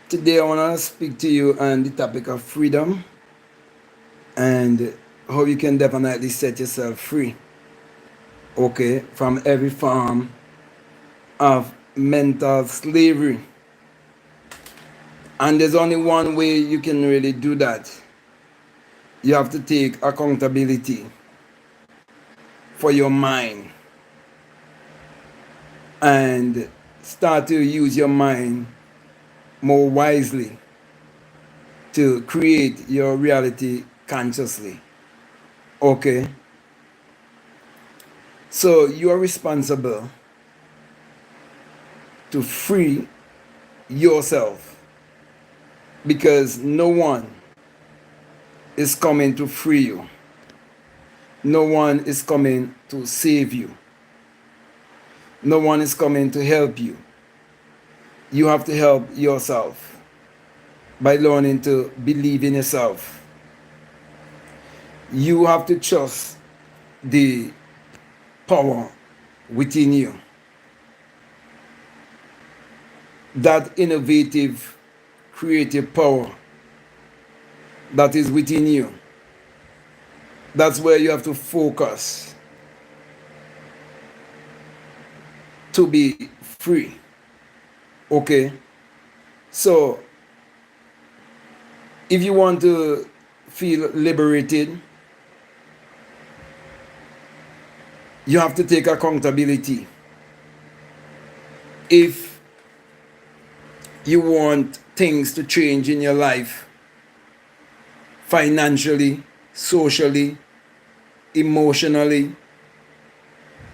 Today I want to speak to you on the topic of freedom and how you can definitely set yourself free, okay, from every form of mental slavery. And there's only one way you can really do that. You have to take accountability for your mind and start to use your mind more wisely to create your reality consciously. Okay? So you are responsible to free yourself because no one is coming to free you. No one is coming to save you. No one is coming to help you. You have to help yourself by learning to believe in yourself. You have to trust the power within you. That innovative, creative power that is within you. That's where you have to focus to be free. Okay? So, if you want to feel liberated, you have to take accountability. If you want things to change in your life, financially, socially, emotionally,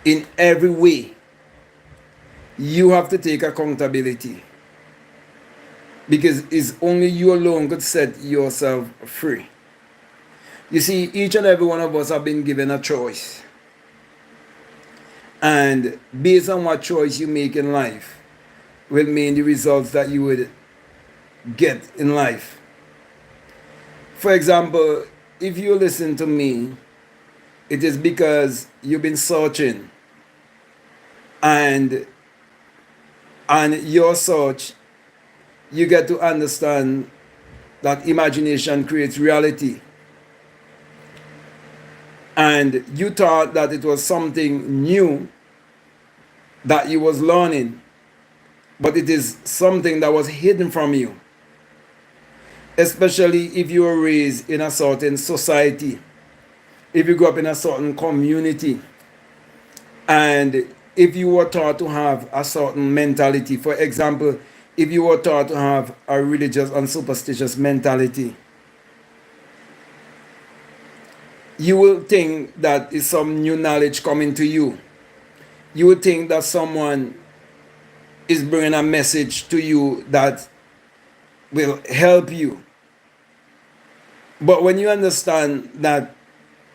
in every way, you have to take accountability. Because it's only you alone could set yourself free. You see, each and every one of us have been given a choice. And based on what choice you make in life will mean the results that you would get in life. For example, if you listen to me, it is because you've been searching, and on your search you get to understand that imagination creates reality, and you thought that it was something new that you was learning, but it is something that was hidden from you, especially if you were raised in a certain society, if you grew up in a certain community, and if you were taught to have a certain mentality. For example, if you were taught to have a religious and superstitious mentality, you will think that is some new knowledge coming to you. You would think that someone is bringing a message to you that will help you. But when you understand that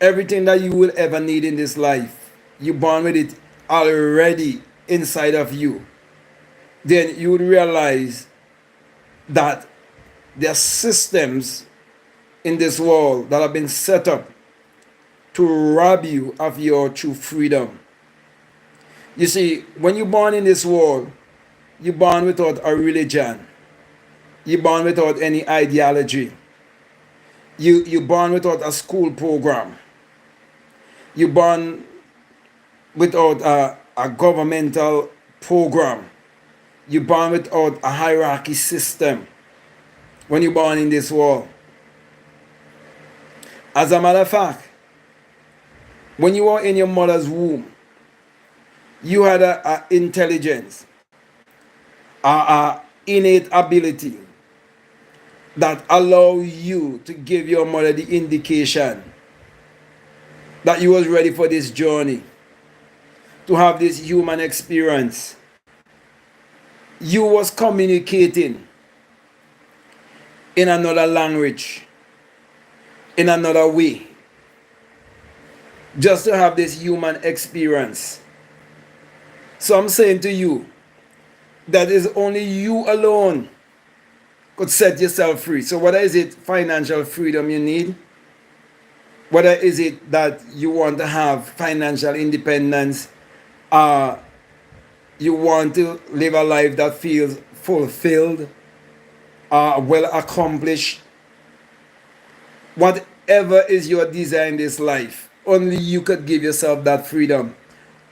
everything that you will ever need in this life, you're born with it already inside of you, then you would realize that there are systems in this world that have been set up to rob you of your true freedom. You see, when you're born in this world, you're born without a religion. You're born without any ideology. You're born without a school program. You're born without a governmental program. You're born without a hierarchy system when you're born in this world. As a matter of fact, when you were in your mother's womb, you had a intelligence, a innate ability that allow you to give your mother the indication that you was ready for this journey, to have this human experience. You was communicating in another language, in another way, just to have this human experience. So I'm saying to you that is only you alone could set yourself free. So whether is it financial freedom you need, whether is it that you want to have financial independence, you want to live a life that feels fulfilled, well accomplished, whatever is your desire in this life, only you could give yourself that freedom.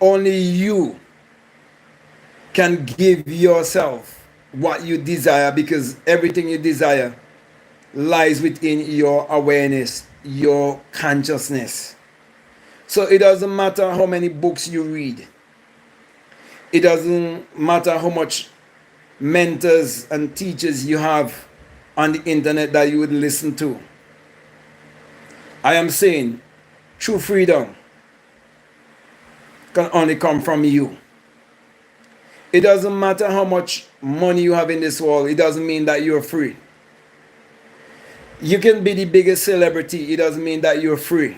Only you can give yourself what you desire, because everything you desire lies within your awareness, your consciousness. So it doesn't matter how many books you read. It doesn't matter how much mentors and teachers you have on the internet that you would listen to. I am saying true freedom can only come from you. It doesn't matter how much money you have in this world. It doesn't mean that you're free. You can be the biggest celebrity. It doesn't mean that you're free.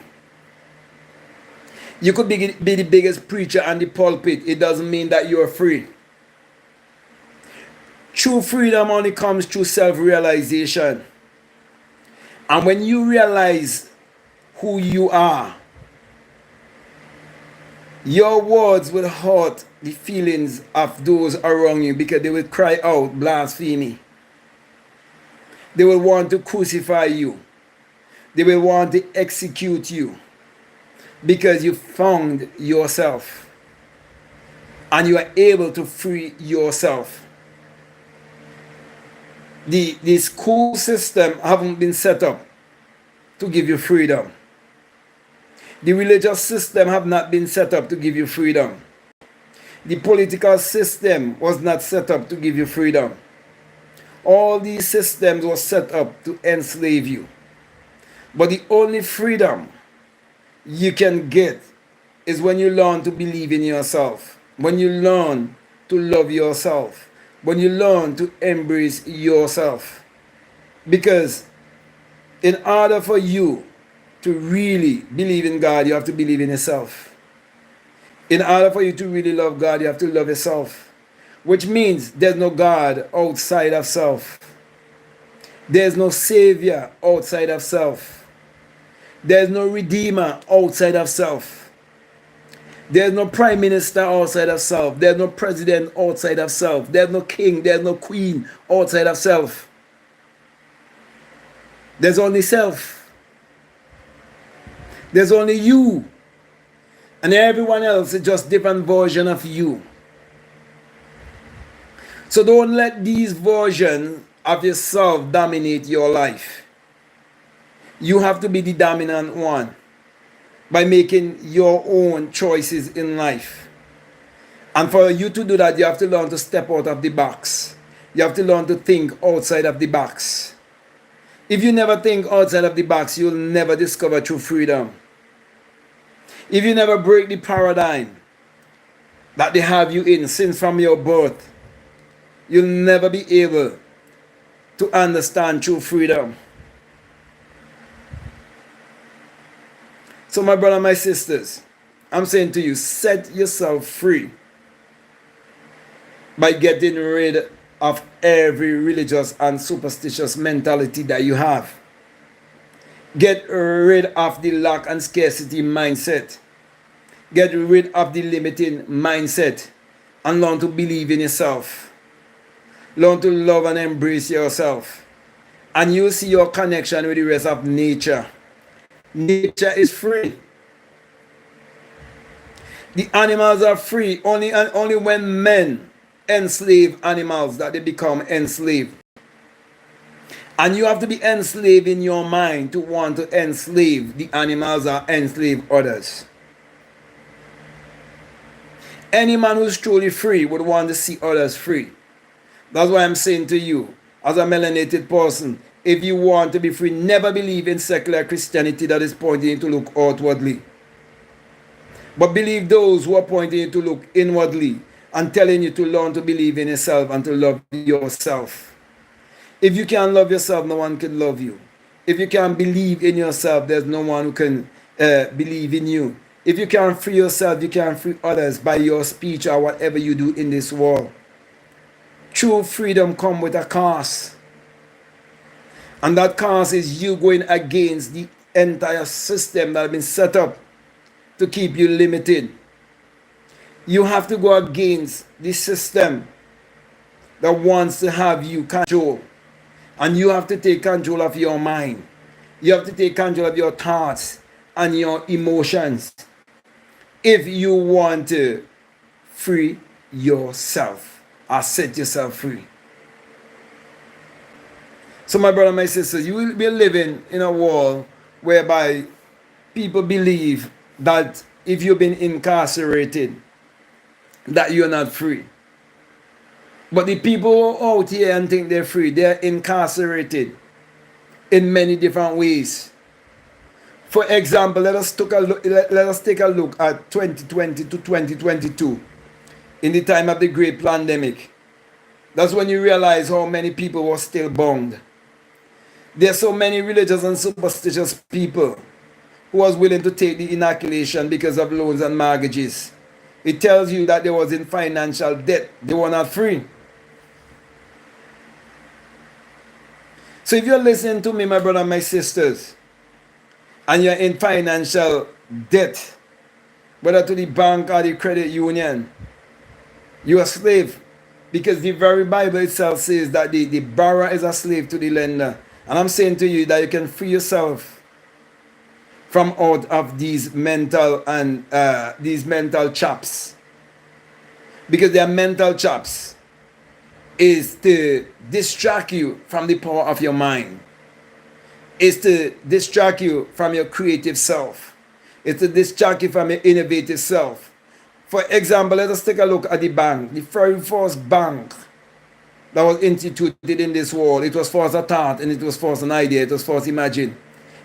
You could be the biggest preacher on the pulpit. It doesn't mean that you're free. True freedom only comes through self-realization. And when you realize who you are, your words will hurt the feelings of those around you, because they will cry out blasphemy. They will want to crucify you. They will want to execute you, because you found yourself and you are able to free yourself. The school system haven't been set up to give you freedom. The religious system have not been set up to give you freedom. The political system was not set up to give you freedom. All these systems were set up to enslave you. But the only freedom you can get is when you learn to believe in yourself, when you learn to love yourself, when you learn to embrace yourself. Because in order for you to really believe in God, you have to believe in yourself. In order for you to really love God, you have to love yourself. Which means there's no God outside of self. There's no Savior outside of self. There's no Redeemer outside of self. There's no Prime Minister outside of self. There's no President outside of self. There's no King. There's no Queen outside of self. There's only self. There's only you. And everyone else is just different version of you. So don't let these versions of yourself dominate your life. You have to be the dominant one by making your own choices in life. And for you to do that, you have to learn to step out of the box. You have to learn to think outside of the box. If you never think outside of the box, you'll never discover true freedom. If you never break the paradigm that they have you in since from your birth, you'll never be able to understand true freedom. So my brother, my sisters, I'm saying to you, set yourself free by getting rid of every religious and superstitious mentality that you have. Get rid of the lack and scarcity mindset. Get rid of the limiting mindset and learn to believe in yourself. Learn to love and embrace yourself. And you see your connection with the rest of nature. Nature is free. The animals are free. Only when men enslave animals that they become enslaved. And you have to be enslaved in your mind to want to enslave the animals or enslave others. Any man who's truly free would want to see others free. That's why I'm saying to you, as a melanated person, if you want to be free, never believe in secular Christianity that is pointing you to look outwardly. But believe those who are pointing you to look inwardly and telling you to learn to believe in yourself and to love yourself. If you can't love yourself, no one can love you. If you can't believe in yourself, there's no one who can believe in you. If you can't free yourself, you can't free others by your speech or whatever you do in this world. True freedom comes with a cost. And that cost is you going against the entire system that has been set up to keep you limited. You have to go against the system that wants to have you control. And you have to take control of your mind. You have to take control of your thoughts and your emotions if you want to free yourself or set yourself free. So my brother, my sisters, you will be living in a world whereby people believe that if you've been incarcerated, that you're not free. But the people out here and think they're free, they're incarcerated in many different ways. For example, let us take a look at 2020 to 2022, in the time of the great pandemic. That's when you realize how many people were still bound. There are so many religious and superstitious people who was willing to take the inoculation because of loans and mortgages. It tells you that they was in financial debt. They were not free. So if you're listening to me, my brother and my sisters, and you're in financial debt, whether to the bank or the credit union, you're a slave. Because the very Bible itself says that the borrower is a slave to the lender. And I'm saying to you that you can free yourself from out of these mental traps. Because their mental traps is to distract you from the power of your mind. Is to distract you from your creative self. It's to distract you from your innovative self. For example, let us take a look at the bank. The very first bank that was instituted in this world, it was first a thought and it was first an idea, it was first imagined.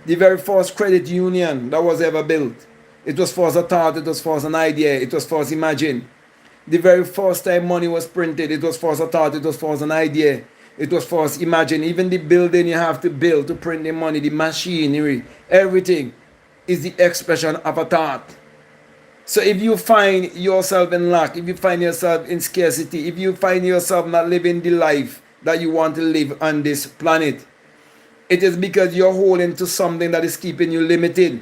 The very first credit union that was ever built, it was first a thought, it was first an idea, it was first imagined. The very first time money was printed, it was first a thought, it was first an idea, it was first imagined. Even the building you have to build to print the money, the machinery, everything is the expression of a thought. So if you find yourself in lack, if you find yourself in scarcity, if you find yourself not living the life that you want to live on this planet, it is because you're holding to something that is keeping you limited.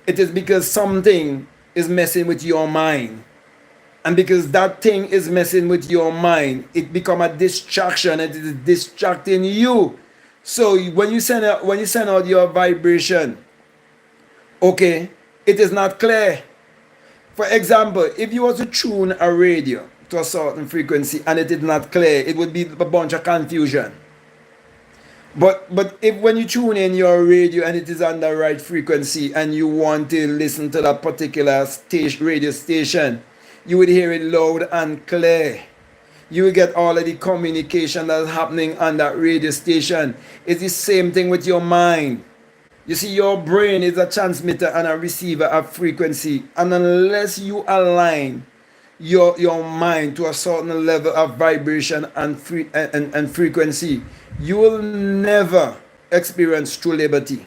It is because something is messing with your mind. And because that thing is messing with your mind, it becomes a distraction. It is distracting you. So when you send out your vibration, okay, it is not clear. For example, if you was to tune a radio to a certain frequency and it is not clear, it would be a bunch of confusion. But if when you tune in your radio and it is on the right frequency and you want to listen to that particular radio station, you would hear it loud and clear. You will get all of the communication that is happening on that radio station. It's the same thing with your mind. You see, your brain is a transmitter and a receiver of frequency. And unless you align your mind to a certain level of vibration and frequency, you will never experience true liberty.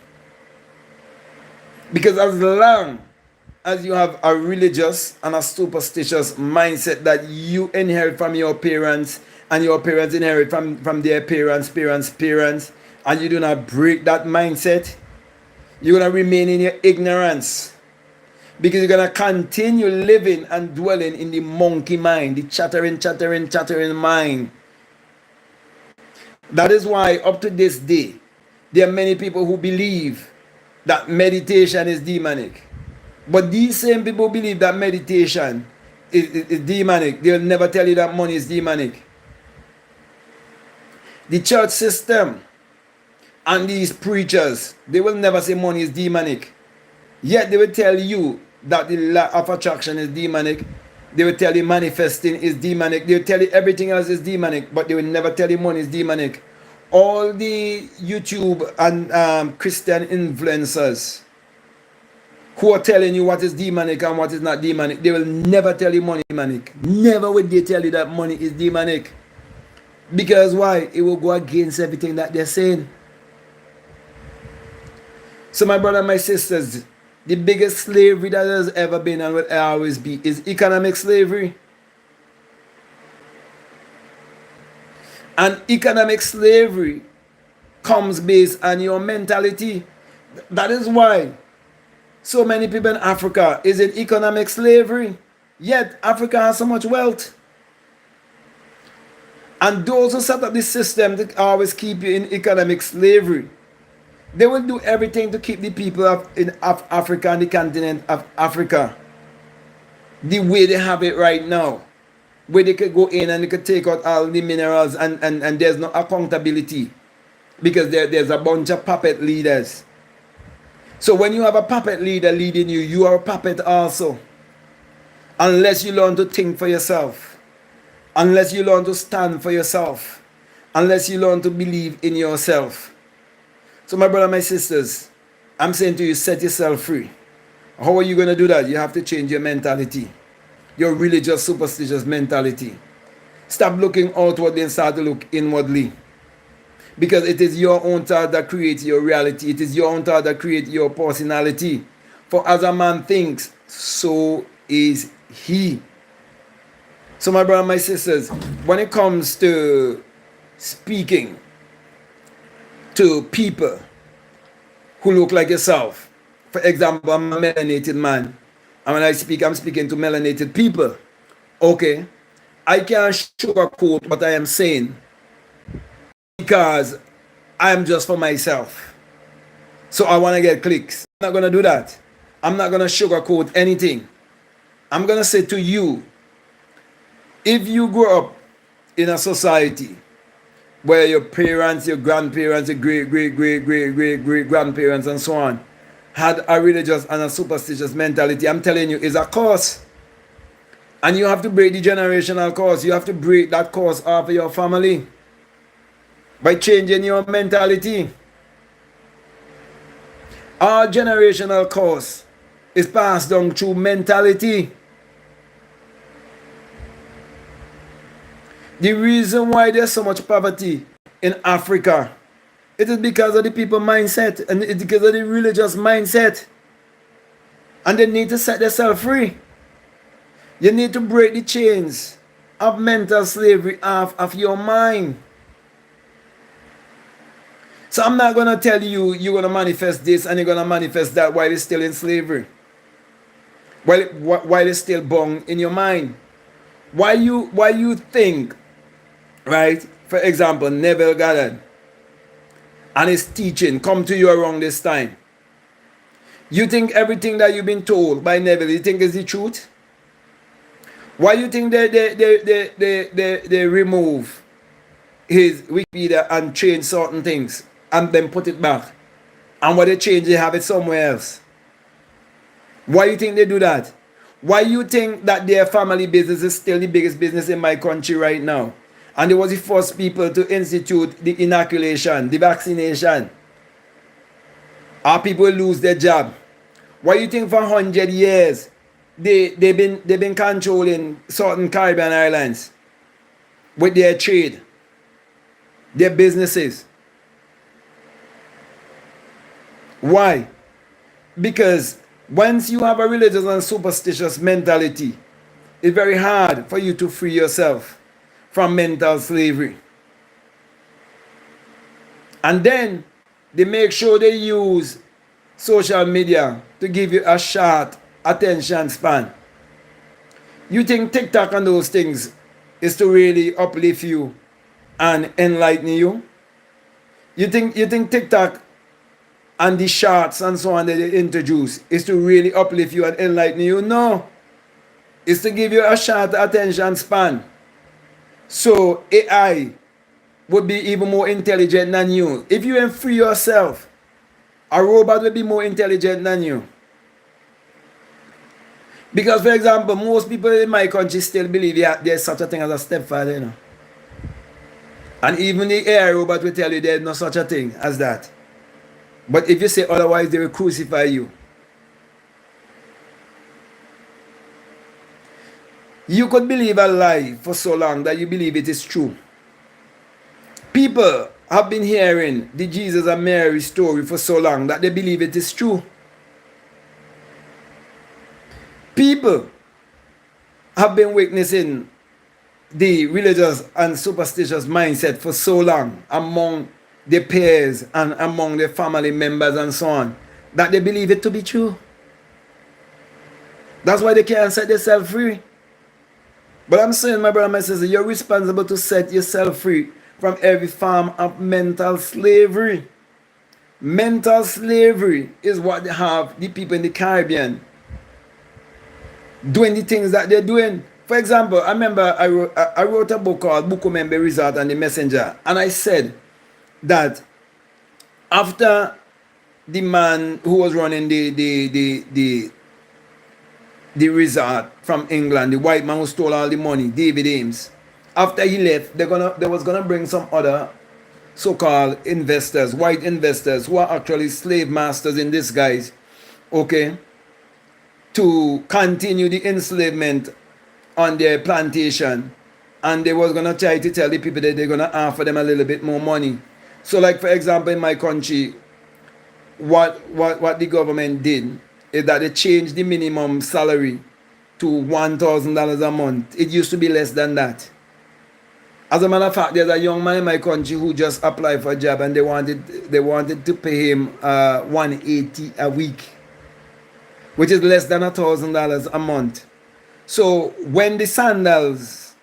Because as long as you have a religious and a superstitious mindset that you inherit from your parents, and your parents inherit from their parents, and you do not break that mindset, you're going to remain in your ignorance. Because you're going to continue living and dwelling in the monkey mind, the chattering mind. That is why up to this day, there are many people who believe that meditation is demonic. But these same people believe that meditation is demonic. They'll never tell you that money is demonic. The church system and these preachers, they will never say money is demonic. Yet they will tell you that the law of attraction is demonic. They will tell you manifesting is demonic. They will tell you everything else is demonic, but they will never tell you money is demonic. All the YouTube and Christian influencers who are telling you what is demonic and what is not demonic, they will never tell you money is demonic. Never will they tell you that money is demonic. Because why? It will go against everything that they're saying. So my brother and my sisters, the biggest slavery that has ever been and will always be is economic slavery. And economic slavery comes based on your mentality. That is why so many people in Africa is in economic slavery. Yet Africa has so much wealth. And those who set up this system that always keep you in economic slavery, they will do everything to keep the people of Africa and the continent of Africa the way they have it right now. Where they could go in and they could take out all the minerals and there's no accountability. Because there's a bunch of puppet leaders. So when you have a puppet leader leading you, you are a puppet also. Unless you learn to think for yourself. Unless you learn to stand for yourself. Unless you learn to believe in yourself. So my brother, my sisters, I'm saying to you, set yourself free. How are you going to do that? You have to change your mentality. Your religious, superstitious mentality. Stop looking outwardly and start to look inwardly. Because it is your own thought that creates your reality. It is your own thought that creates your personality. For as a man thinks, so is he. So my brother, my sisters, when it comes to speaking to people who look like yourself, for example, I'm a melanated man, and when I speak, I'm speaking to melanated people. Okay, I can't sugarcoat what I am saying because I'm just for myself. So I want to get clicks. I'm not going to do that. I'm not going to sugarcoat anything. I'm going to say to you, if you grow up in a society where your parents, your grandparents, your great grandparents and so on had a religious and a superstitious mentality, I'm telling you, it's a curse. And you have to break the generational curse. You have to break that curse off of your family by changing your mentality. Our generational curse is passed down through mentality. The reason why there's so much poverty in Africa, it is because of the people mindset and it's because of the religious mindset. And they need to set themselves free. You need to break the chains of mental slavery off of your mind. So I'm not going to tell you you're going to manifest this and you're going to manifest that while it's still in slavery. While it's still bound in your mind. Why you think, right? For example, Neville Goddard and his teaching come to you around this time. You think everything that you've been told by Neville, you think is the truth? Why you think they remove his Wikipedia and change certain things and then put it back? And what they change, they have it somewhere else. Why you think they do that? Why you think that their family business is still the biggest business in my country right now? And they was the first people to institute the inoculation, the vaccination. Our people lose their job. Why you think for 100 years they've been controlling certain Caribbean islands with their trade, their businesses? Why? Because once you have a religious and superstitious mentality, it's very hard for you to free yourself from mental slavery. And then they make sure they use social media to give you a short attention span. You think TikTok and those things is to really uplift you and enlighten you? You think TikTok and the shorts and so on that they introduce is to really uplift you and enlighten you? No. It's to give you a short attention span. So AI would be even more intelligent than you. If you ain't free yourself, a robot will be more intelligent than you. Because, for example, most people in my country still believe there's such a thing as a stepfather, you know. And even the AI robot will tell you there's no such a thing as that. But if you say otherwise, they will crucify you. You could believe a lie for so long that you believe it is true. People have been hearing the Jesus and Mary story for so long that they believe it is true. People have been witnessing the religious and superstitious mindset for so long among their peers and among their family members and so on that they believe it to be true. That's why they can't set themselves free. But I'm saying, my brother, my sister, you're responsible to set yourself free from every form of mental slavery. Mental slavery is what they have the people in the Caribbean doing the things that they're doing. For example, I remember I wrote a book called Bukumembe Resort and the Messenger, and I said that after the man who was running the resort from England, the white man who stole all the money, David Ames, after he left, they was gonna bring some other so-called investors, white investors who are actually slave masters in disguise, okay, to continue the enslavement on their plantation. And they was gonna try to tell the people that they're gonna offer them a little bit more money. So like for example in my country, what the government did is that they changed the minimum salary to $1,000 a month. It used to be less than that. As a matter of fact, there's a young man in my country who just applied for a job and they wanted to pay him 180 a week, which is less than $1,000 a month. So when the Sandals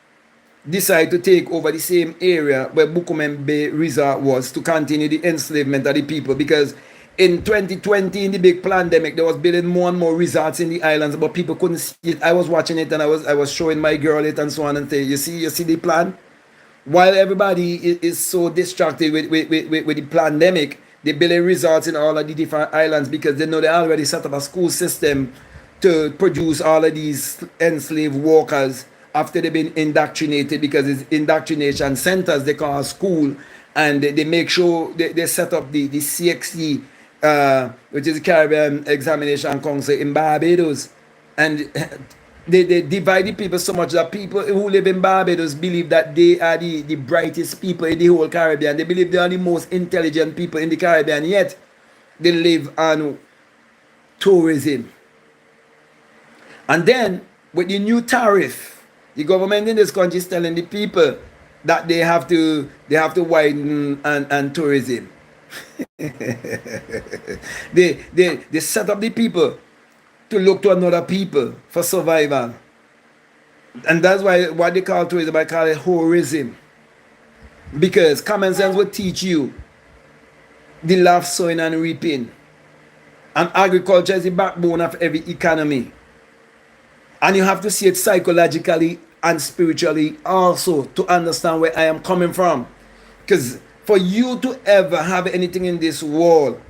decide to take over the same area where Bukumembe Resort was to continue the enslavement of the people, because in 2020 in the big pandemic they was building more and more resorts in the islands, but people couldn't see it. I was watching it and I was showing my girl it and so on and say, you see the plan? While everybody is so distracted with the pandemic, they building resorts in all of the different islands because they know they already set up a school system to produce all of these enslaved workers after they've been indoctrinated, because it's indoctrination centers they call school, and they make sure they set up the CXC, which is the Caribbean Examination Council in Barbados, and they divide the people so much that people who live in Barbados believe that they are the brightest people in the whole Caribbean. They believe they are the most intelligent people in the Caribbean, yet they live on tourism. And then with the new tariff, the government in this country is telling the people that they have to widen and tourism. they set up the people to look to another people for survival. And that's why what they call tourism, I call it tourism. Because common sense will teach you the law of sowing and reaping. And agriculture is the backbone of every economy. And you have to see it psychologically and spiritually also to understand where I am coming from. Because for you to ever have anything in this world,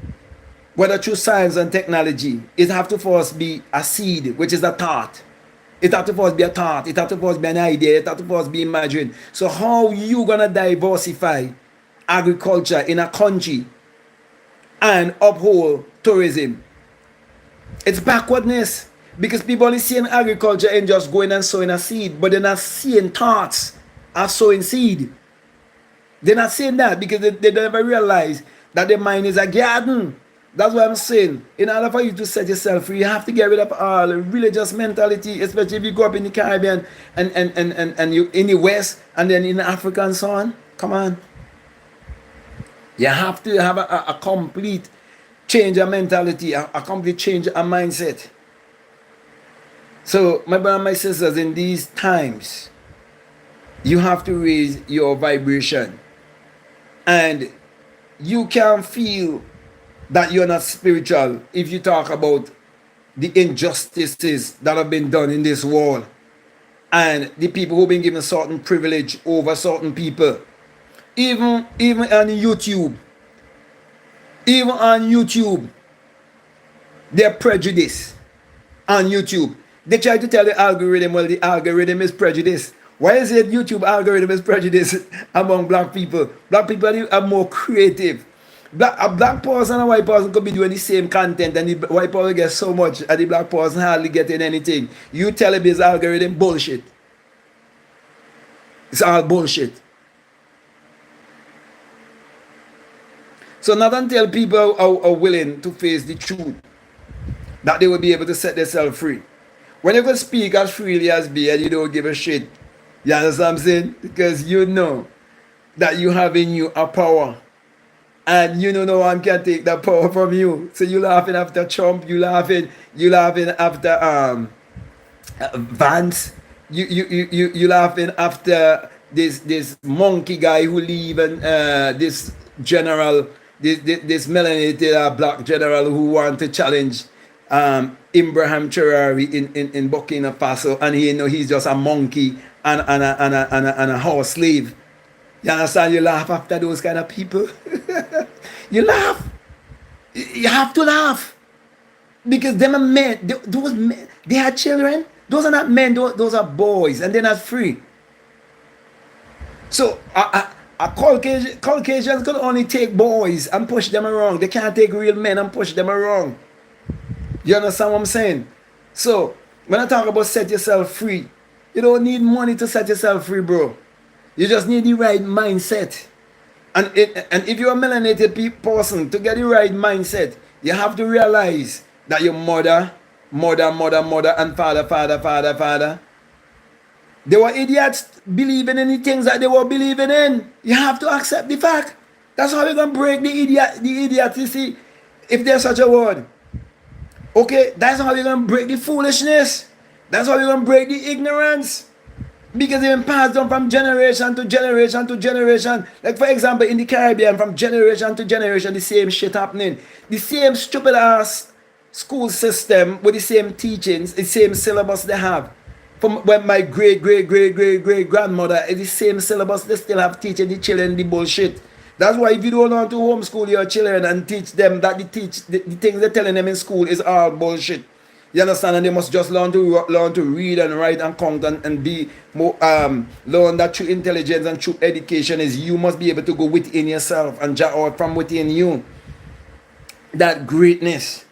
whether through science and technology, it have to first be a seed, which is a thought. It have to first be a thought. It have to first be an idea. It have to first be imagined. So how you gonna diversify agriculture in a country and uphold tourism? It's backwardness. Because people only seeing agriculture and just going and sowing a seed, but they're not seeing thoughts as sowing seed. They're not saying that because they never realize that the mind is a garden. That's what I'm saying. In order for you to set yourself free, you have to get rid of all religious mentality, especially if you go up in the Caribbean and you in the West and then in Africa and so on. Come on. You have to have a complete change of mentality, a complete change of mindset. So, my brothers and my sisters, in these times, you have to raise your vibration. And you can feel that you're not spiritual if you talk about the injustices that have been done in this world and the people who've been given certain privilege over certain people. Even on YouTube, they're prejudiced on YouTube. They try to tell the algorithm, well, the algorithm is prejudice. Why is it YouTube algorithm is prejudice among black people? Black people are more creative. A black person and a white person could be doing the same content, and the white person gets so much and the black person hardly getting anything. You tell him this algorithm bullshit. It's all bullshit. So not until people are willing to face the truth that they will be able to set themselves free. When you can speak as freely as be and you don't give a shit, you understand what I'm saying? Because you know that you have in you a power. And you know no one can take that power from you. So you laughing after Trump, you laughing after Vance, You laughing after this monkey guy who leave, and this general, this melanated black general who want to challenge Ibrahim Traore in Burkina Faso, and he, you know, he's just a monkey and a horse slave. You understand? You laugh after those kind of people. You laugh. You have to laugh, because them are men. Those men, they are children. Those are not men. Those are boys, and they're not free. So a Caucasians can only take boys and push them around. They can't take real men and push them around. You understand what I'm saying? So when I talk about set yourself free, you don't need money to set yourself free, bro. You just need the right mindset. And if you're a melanated person, to get the right mindset, you have to realize that your mother, and father, they were idiots believing in the things that they were believing in. You have to accept the fact. That's how we're going to break the idiocy, if there's such a word. Okay, that's how we're going to break the foolishness. That's how we're going to break the ignorance. Because it's been passed down from generation to generation to generation. Like, for example, in the Caribbean, from generation to generation, the same shit happening. The same stupid ass school system with the same teachings, the same syllabus they have. From when my great grandmother, is the same syllabus they still have teaching the children the bullshit. That's why if you don't want to homeschool your children and teach them that the things they're telling them in school is all bullshit. You understand? And they must just learn to read and write and count and be more learn that true intelligence and true education is you must be able to go within yourself and draw out from within you that greatness.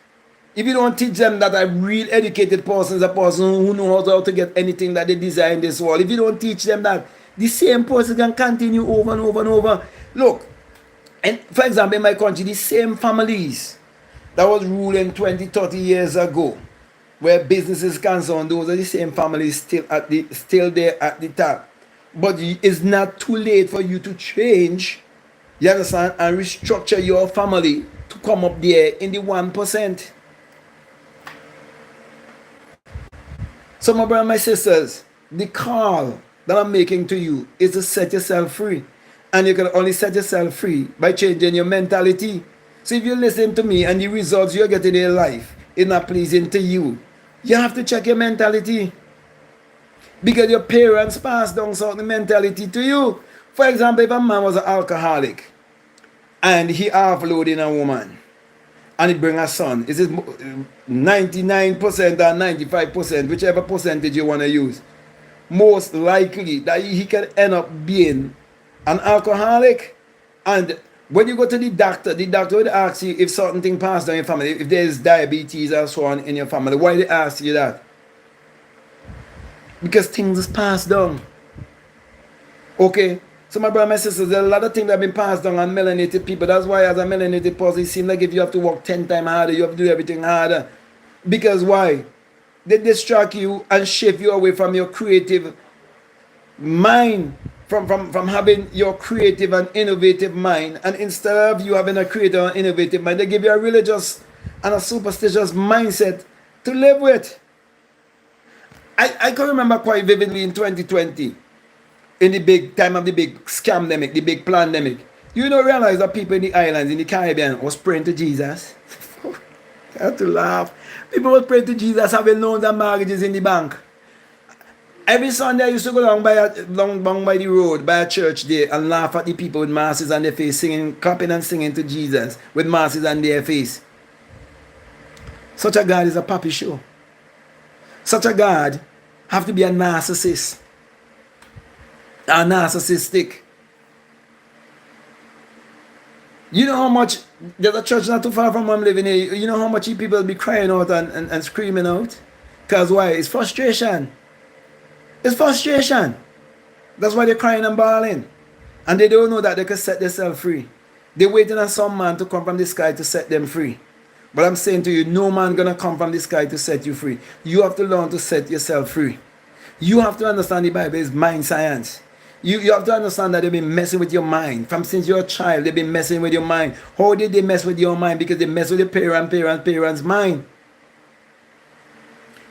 If you don't teach them that a real educated person is a person who knows how to get anything that they desire in this world, if you don't teach them that, the same person can continue over and over and over. Look, and for example, in my country, the same families that was ruling 20, 30 years ago, where business is concerned, those are the same families still there at the top. But it's not too late for you to change, you understand, and restructure your family to come up there in the 1%. So my brothers and my sisters, the call that I'm making to you is to set yourself free. And you can only set yourself free by changing your mentality. So if you listen to me and the results you're getting in life is not pleasing to you, you have to check your mentality. Because your parents passed down certain mentality to you. For example, if a man was an alcoholic and he offloading a woman and he bring a son, is it 99% or 95%, whichever percentage you want to use, most likely that he can end up being an alcoholic. And when you go to the doctor will ask you if certain thing passed down in your family, if there's diabetes or so on in your family. Why they ask you that? Because things is passed down. Okay? So my brother and my sisters, there are a lot of things that have been passed down on melanated people. That's why as a melanated person, it seems like if you have to work 10 times harder, you have to do everything harder. Because why? They distract you and shift you away from your creative mind. From having your creative and innovative mind, and instead of you having a creative and innovative mind, they give you a religious and a superstitious mindset to live with. I can remember quite vividly in 2020, in the big time of the big scamdemic, the big pandemic. You don't realize that people in the islands, in the Caribbean, was praying to Jesus. I had to laugh. People was praying to Jesus, having loans and mortgages in the bank. Every Sunday I used to go down by the road, by a church there, and laugh at the people with masks on their face, singing, clapping and singing to Jesus with masks on their face. Such a God is a puppy show. Such a God have to be a narcissist. A narcissistic. You know how much, there's a church not too far from where I'm living here, you know how much people be crying out and screaming out? Because why? It's frustration. It's frustration. That's why they're crying and bawling. And they don't know that they can set themselves free. They're waiting on some man to come from the sky to set them free. But I'm saying to you, no man gonna come from the sky to set you free. You have to learn to set yourself free. You have to understand the Bible is mind science. You have to understand that they've been messing with your mind. From since you're a child, they've been messing with your mind. How did they mess with your mind? Because they mess with your parents' mind.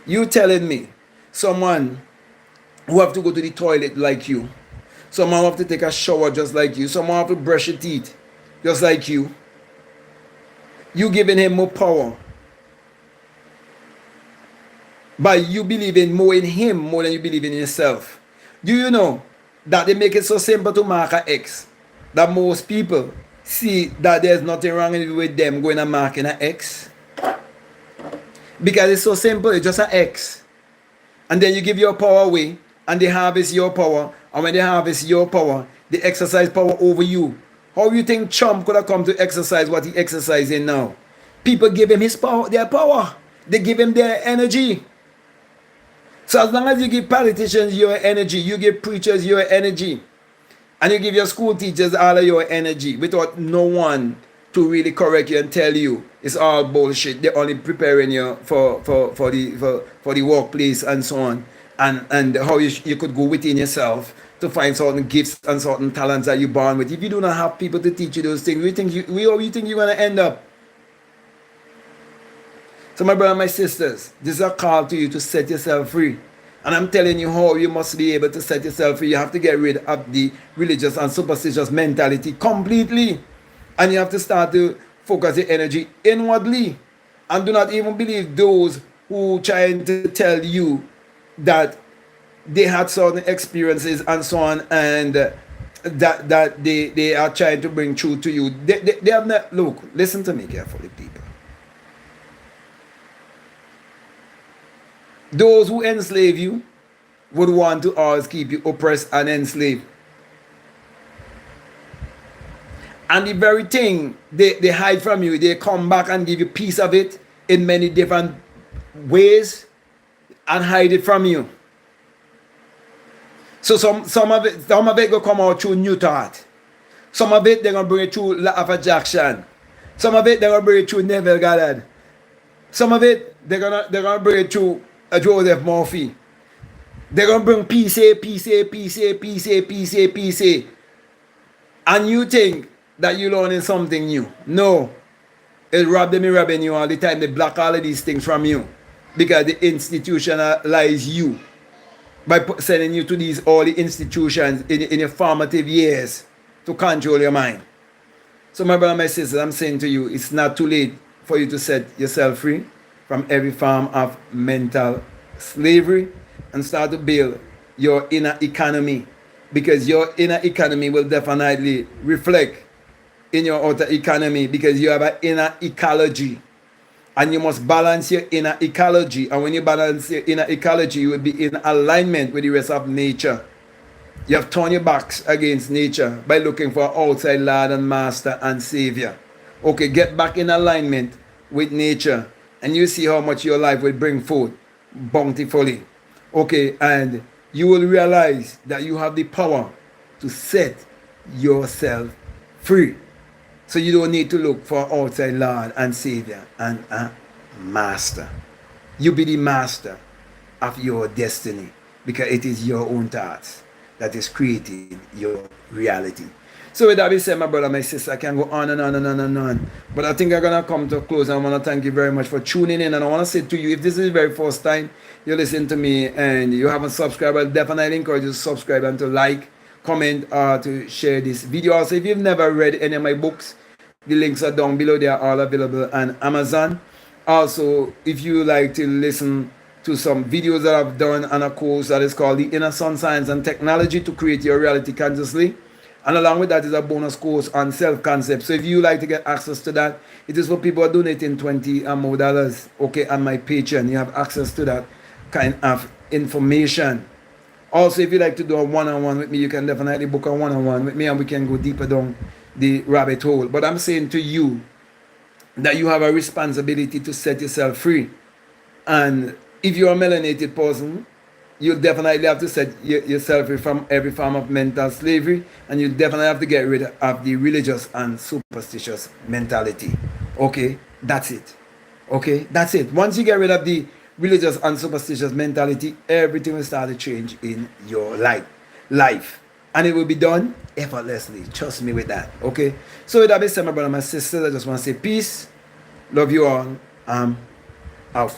You telling me someone who have to go to the toilet like you. Someone have to take a shower just like you. Someone have to brush your teeth just like you. You giving him more power by you believing more in him more than you believe in yourself. Do you know that they make it so simple to mark an X that most people see that there's nothing wrong with them going and marking an X? Because it's so simple, it's just an X. And then you give your power away and they harvest your power. And when they harvest your power, they exercise power over you. How you think Trump could have come to exercise what he exercising now? People give him his power, their power. They give him their energy. So as long as you give politicians your energy, you give preachers your energy, and you give your school teachers all of your energy without no one to really correct you and tell you it's all bullshit. They're only preparing you for the workplace and so on, and how you could go within yourself to find certain gifts and certain talents that you're born with. If you do not have people to teach you those things, where you think you're gonna end up? So my brother and my sisters, this is a call to you to set yourself free. And I'm telling you how you must be able to set yourself free. You have to get rid of the religious and superstitious mentality completely. And you have to start to focus your energy inwardly. And do not even believe those who trying to tell you that they had certain experiences and so on, and that they are trying to bring truth to you. They have not, look, listen to me carefully, people. Those who enslave you would want to always keep you oppressed and enslaved. And the very thing they hide from you, they come back and give you piece of it in many different ways and hide it from you. So some of it will come out through New Thought. Some of it they're gonna bring it through Lafayette Jackson. Some of it they're gonna bring it through Neville Goddard. Some of it they're gonna bring it through Joseph Murphy. They're gonna bring peace, and you think that you're learning something new. No, it's robbing you all the time. They block all of these things from you because they institutionalize you by sending you to these all the institutions in your formative years to control your mind. So my brother and my sisters, I'm saying to you, it's not too late for you to set yourself free from every form of mental slavery and start to build your inner economy, because your inner economy will definitely reflect in your outer economy, because you have an inner ecology and you must balance your inner ecology. And when you balance your inner ecology, you will be in alignment with the rest of nature. You have turned your backs against nature by looking for outside Lord and Master and Savior. Okay, get back in alignment with nature and you see how much your life will bring forth bountifully. Okay, and you will realize that you have the power to set yourself free. So you don't need to look for outside Lord and Savior and a Master. You be the master of your destiny, because it is your own thoughts that is creating your reality. So with that being said, my brother, my sister, I can go on and on and on and on. But I think I'm going to come to a close. I want to thank you very much for tuning in. And I want to say to you, if this is the very first time you listen to me and you haven't subscribed, I definitely encourage you to subscribe and to like, comment, to share this video. Also, if you've never read any of my books, the links are down below. They are all available on Amazon. Also, if you like to listen to some videos that I've done on a course that is called The Inner Sun Science and Technology to Create Your Reality Consciously. And along with that is a bonus course on self-concept. So if you like to get access to that, it is for people who are donating $20 or more, okay, on my Patreon. You have access to that kind of information. Also, if you like to do a one-on-one with me, you can definitely book a one-on-one with me and we can go deeper down the rabbit hole. But I'm saying to you that you have a responsibility to set yourself free. And if you're a melanated person, you definitely have to set yourself free from every form of mental slavery, and you definitely have to get rid of the religious and superstitious mentality. Okay, that's it. Okay, that's it. Once you get rid of the religious and superstitious mentality, everything will start to change in your life. And it will be done effortlessly. Trust me with that. Okay, so with that being said, my brother, my sisters, I just want to say peace. Love you all. Out.